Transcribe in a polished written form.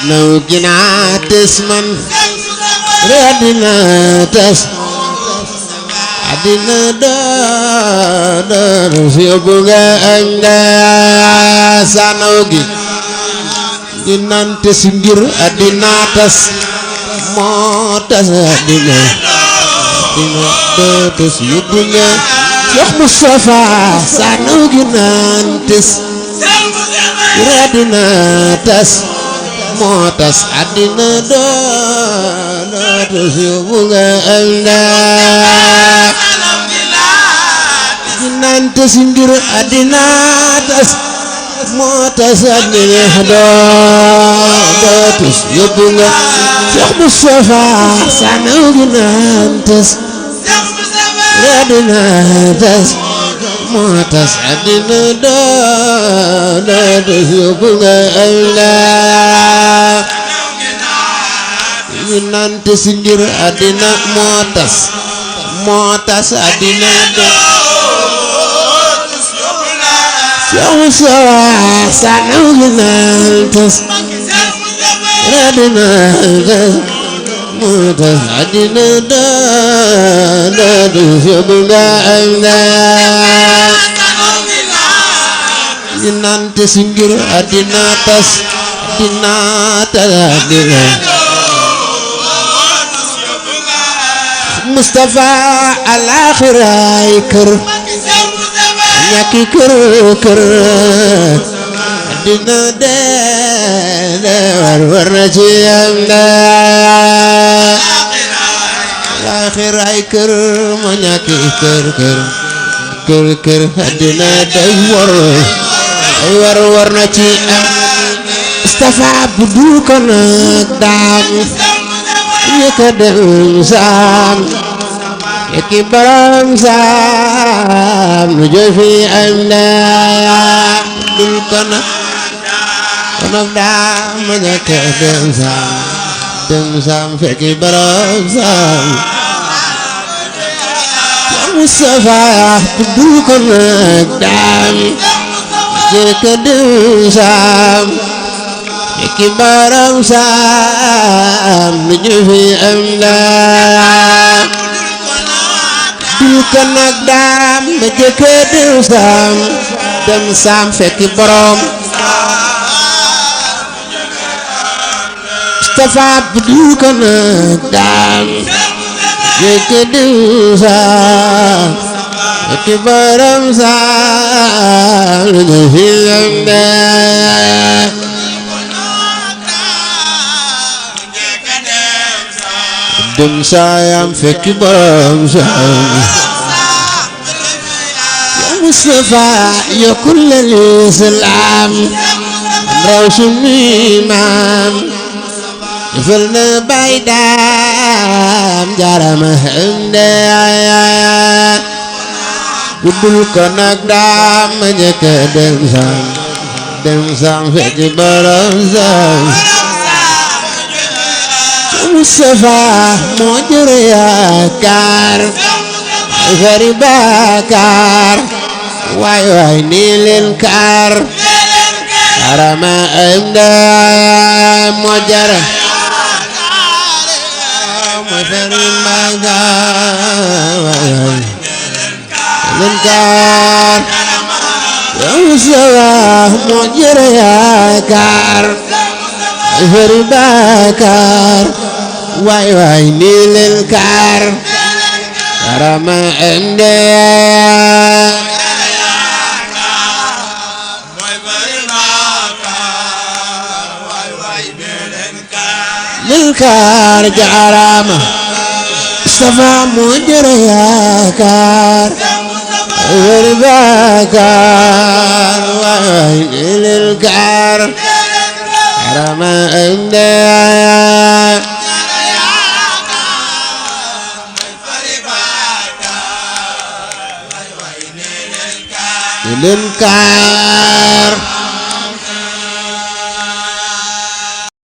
نو جنا تسمن ردنا تس adina dar sibuga anda sanogi dinante singgir adina tas motas adina tas sibuga Syekh Mustafa sanogi nantes adina tas motas adina dar sibuga anda nante singgir adina tas motas adina tus yobunga Syekh Mustafa sanogi nantes adina tas motas adina tus yobunga Allah nante singgir adina motas adina Syekh sanogi nantes adina motas adina syobunga Allah nante singgir adina tas adina Mustafa al-akhirai kër ñaki kër dina de war na ci am da al-akhirai kër ma ñaki kër dina day war na ci am Mustafa budul ko nag daam yëkka dem saam yëkki baram saam nu jël fi am daa dul konak daam ma yëkka dem saam fekki baram saam Mustafa dul konak daam yëkka dem saam yëkki baram saam nu jël fi am daa dul konak daam ma yëkka dem saam fekki baram Mustafa dul konak daam yëkka dem saam fekki baram saam nu jël fi am daa dem saam fekki baram saam ya Mustafa ya kullal islam raw sumi maam defal na bay daam jarama hande budul konak daam ma njëkk dem saam fekki baram saam Mustafa moo jëre yaakaar fari baakaar waay nii leen kaar arama am da moo jëre moo fari baakaar waay leen kaar Mustafa moo jëre yaakaar fari baakaar waay nii leen kaar arama ande leen kaar jaarama Mustafa moo jëre yaakaar fari baakaar waay nii leen kaar arama ande leen kaar